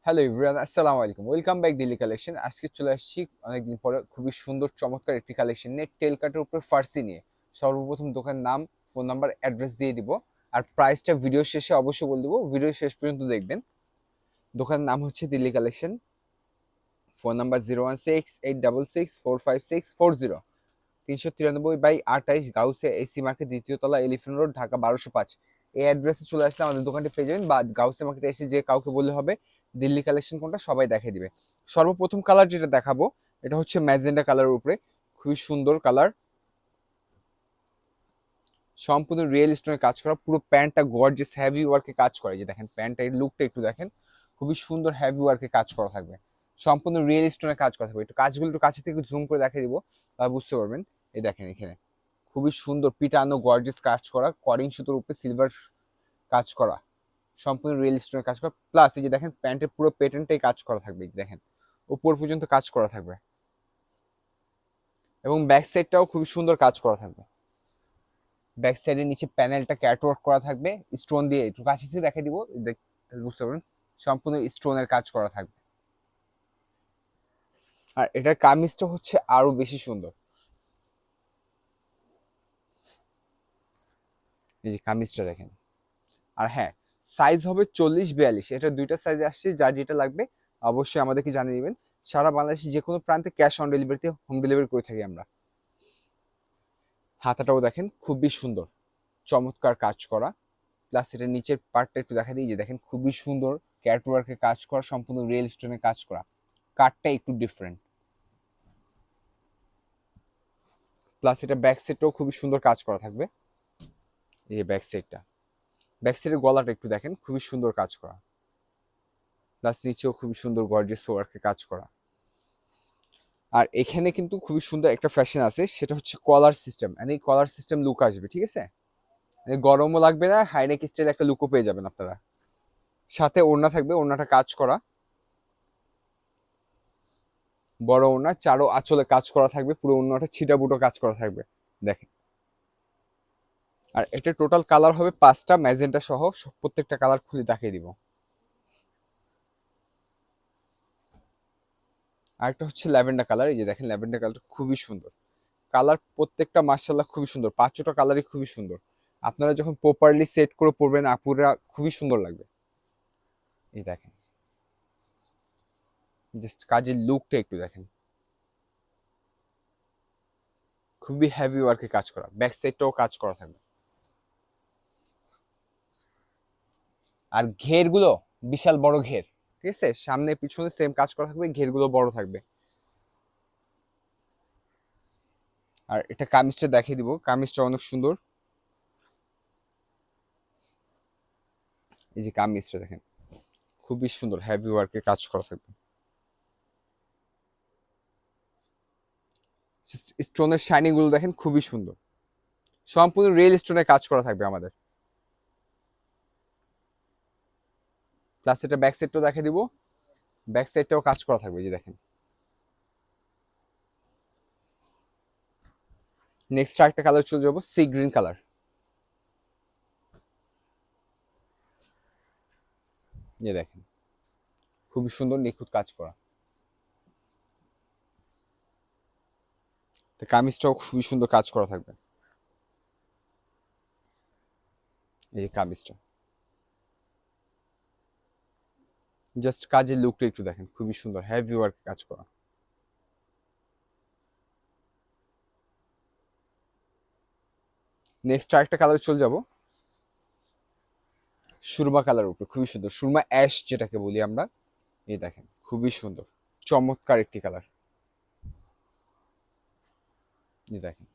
Hello everyone, আসসালামু আলাইকুম। Welcome back Delhi collection. আজকে চলে আসছি অনেকদিন পরে খুবই সুন্দর চমৎকার একটি কালেকশন নিয়ে, টেল কাটের উপরে ফার্সি নিয়ে। সর্বপ্রথম দোকান নাম, ফোন নাম্বার, অ্যাড্রেস দিয়ে দিব। আর প্রাইসটা ভিডিও শেষে অবশ্যই বলে দিব, ভিডিও শেষ পর্যন্ত দেখবেন। দোকানের নাম হচ্ছে দিল্লি কালেকশন। ফোন নাম্বার 016-866-456-40, 393/28 গাউসে এসি মার্কেট, দ্বিতীয় তলা, এলিফ্যান্ট রোড, ঢাকা 1205। এই অ্যাড্রেসে চলে আসলে আমাদের দোকানটি পেয়ে যাবেন, বা গাউসে মার্কেটে এসে যে কাউকে বললে হবে দিল্লি কালেকশন কোনটা, সবাই দেখিয়ে দিবে। সর্বপ্রথম কালার যেটা দেখাবো, এটা হচ্ছে ম্যাজেন্ডা কালারের উপরে, খুবই সুন্দর কালার, সম্পূর্ণ রিয়েল স্টোনের কাজ করা। পুরো প্যান্টটা গর্জিয়াস হেভি ওয়ার্কে কাজ করে, যে দেখেন প্যান্টটা এর লুকটা একটু দেখেন, খুবই সুন্দর হেভি ওয়ার্কে কাজ করা থাকবে, সম্পূর্ণ রিয়েল স্টোনের কাজ করা থাকবে। একটু কাজগুলো একটু কাছে থেকে জুম করে দেখিয়ে দিব, তাহলে বুঝতে পারবেন। এই দেখেন এখানে খুবই সুন্দর পিটানো গর্জিয়াস কাজ করা, করিং সুতোর উপরে সিলভার কাজ করা, সম্পূর্ণ রিয়েল স্টোনের কাজ করা। প্লাস এই যে দেখেন প্যান্টের পুরো প্যাটার্নটাই কাজ করা থাকবে, এই যে দেখেন উপর পর্যন্ত কাজ করা থাকবে, এবং ব্যাক সাইডটাও খুবই সুন্দর কাজ করা থাকবে। ব্যাক সাইডের নিচে প্যানেলটা ক্যাটওয়ার্ক করা থাকবে স্টোন দিয়ে, একটু কাছে থেকে দেখে দিব, বুঝতে পারবেন সম্পূর্ণ স্টোনের কাজ করা থাকবে। আর এটার কামিজটা হচ্ছে আরো বেশি সুন্দর, এই যে কামিজটা দেখেন। আর হ্যাঁ, সাইজ হবে 40-42, এটা দুইটা সাইজ আসছে, যার যেটা লাগবে অবশ্যই আমাদেরকে জানিয়ে দিবেন। সারা বাংলাদেশে যে কোনো প্রান্তে ক্যাশ অন ডেলিভারিতে হোম ডেলিভারি করে থাকি আমরা। হাতাটাও দেখেন খুবই সুন্দর, চমৎকার কাজ করা। প্লাস এটার নিচের পার্টটা একটু দেখা দিই, যে দেখেন খুবই সুন্দর ক্যাটওয়ার্কের কাজ করা, সম্পূর্ণ রিয়েল স্টোনের কাজ করা। কাটটা একটু ডিফারেন্ট। প্লাস এটা ব্যাক সাইডটাও খুবই সুন্দর কাজ করা থাকবে, এই যে ব্যাক সাইডটা, ব্যাক সাইডের গলাটা একটু দেখেন খুবই সুন্দর কাজ করা। প্লাস নিচেও খুবই সুন্দর গর্জিয়াস ওয়ার্কে কাজ করা। আর এখানে কিন্তু খুবই সুন্দর একটা ফ্যাশন আছে, সেটা হচ্ছে কলার সিস্টেম, এই কলার সিস্টেম লুক আসবে, ঠিক আছে? গরমও লাগবে না, হাইনেক স্টাইল একটা লুকও পেয়ে যাবেন আপনারা। সাথে ওড়না থাকবে, ওড়নাটা কাজ করা, বড় ওড়না, চারো আঁচলে কাজ করা থাকবে, পুরো ওড়নাটা ছিটা বুটো কাজ করা থাকবে, দেখেন। আর এটা টোটাল কালার হবে 5টা, ম্যাজেন্টা সহ প্রত্যেকটা কালার খুলে দেখিয়ে দিব। আর একটা হচ্ছে ল্যাভেন্ডার কালার, এই যে দেখেন ল্যাভেন্ডার কালার খুবই সুন্দর কালার, প্রত্যেকটা মার্শাল্লাহ খুবই সুন্দর, 5টা কালারই খুবই সুন্দর। আপনারা যখন প্রপারলি সেট করে পরবেন আপুরা, খুবই সুন্দর লাগবে। এই দেখেন জাস্ট কাজের লুকটা একটু দেখেন, খুবই হেভি ওয়ার্কে কাজ করা, ব্যাক সাইডটাও কাজ করা থাকবে। আর ঘেরগুলো বিশাল বড় ঘের, ঠিক আছে, সামনে পিছনে সেম কাজ করা থাকবে, ঘেরগুলো বড় থাকবে। আর এটা কামিজটা দেখিয়ে দিব, কামিজটা অনেক সুন্দর, এই যে কামিজটা দেখেন খুবই সুন্দর হেভি ওয়ার্কে কাজ করা থাকবে। স্টোনের শাইনিং গুলো দেখেন খুবই সুন্দর, সম্পূর্ণ রিয়েল স্টোনের কাজ করা থাকবে আমাদের। প্লাস এটা ব্যাক সাইডটাও দেখে দিব, ব্যাক সাইডটাও কাজ করা থাকবে, এই যে দেখেন। নেক্সট আরেকটা কালার চলে যাবো, সি গ্রিন কালার, এই দেখেন খুবই সুন্দর নিখুঁত কাজ করা। কামিজটাও খুবই সুন্দর কাজ করা থাকবে, এই যে কামিজটা, জাস্ট কাজের লুকটা একটু দেখেন, খুবই সুন্দর হেভি ওয়ার্ক কাজ করা। নেক্সট আরেকটা কালার চলে যাব, সুরমা কালার উপরে, খুবই সুন্দর সুরমা অ্যাশ যেটাকে বলি আমরা, এই দেখেন খুবই সুন্দর চমৎকার একটি কালার, এই দেখেন।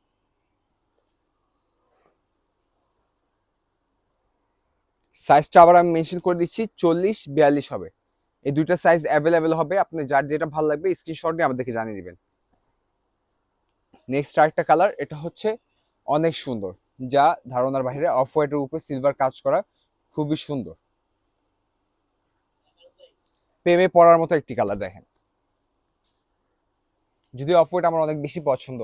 সাইজটা আবার আমি মেনশন করে দিচ্ছি, 40-42 হবে, এই দুইটা সাইজ অ্যাভেলেবেল হবে, আপনি যার যেটা ভালো লাগবে স্ক্রিনশট দিয়ে আমাদেরকে জানিয়ে দিবেন। নেক্সট আরেকটা কালার, এটা হচ্ছে অনেক সুন্দর, যা ধারণার বাইরে, অফ হোয়াইটের উপরে সিলভার কাজ করা, খুবই সুন্দর, প্রেমে পড়ার মতো একটি কালার দেখেন। যদি অফ হোয়াইট আমার অনেক বেশি পছন্দ,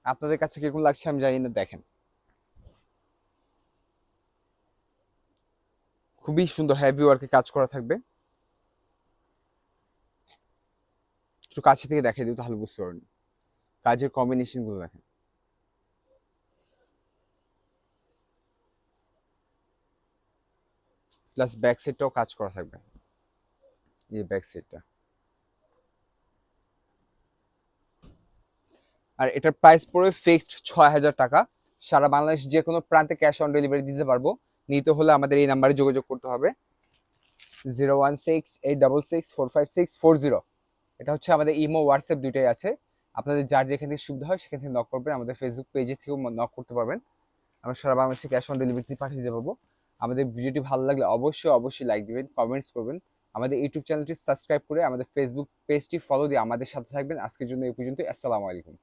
আপনাদের কাছে কিরকম লাগছে আমি জানি না, দেখেন খুবই সুন্দর হেভি ওয়ার্কে কাজ করা থাকবে। একটু কাছে থেকে দেখাই দিই তাহলে বুঝতে পারবেন কাজের কম্বিনেশন গুলো দেখেন। প্লাস ব্যাক সাইডটাও কাজ করা থাকবে, এই ব্যাক সাইডটা। আর এটার প্রাইস পড়বে ফিক্সড ৬,০০০ টাকা। সারা বাংলাদেশ যে কোনো প্রান্তে ক্যাশ অন ডেলিভারি দিতে পারবো। নিতে হলে আমাদের এই নাম্বারে যোগাযোগ করতে হবে, 016-866-45640। এটা হচ্ছে আমাদের ইমো হোয়াটসঅ্যাপ দুইটাই আছে। আপনাদের যার যেখান থেকে সুবিধা হয় সেখান থেকে নক করবেন, আমাদের ফেসবুক পেজে থেকেও নক করতে পারবেন। আমরা সারা বাংলাদেশে ক্যাশ অন ডেলিভারিতে পাঠিয়ে দিতে পারবো। আমাদের ভিডিওটি ভালো লাগলে অবশ্যই লাইক দিবেন, কমেন্টস করবেন। আমাদের ইউটিউব চ্যানেলটি সাবস্ক্রাইব করে আমাদের ফেসবুক পেজটি ফলো দিয়ে আমাদের সাথে থাকবেন। আজকের জন্য এই পর্যন্ত। আসসালামু আলাইকুম।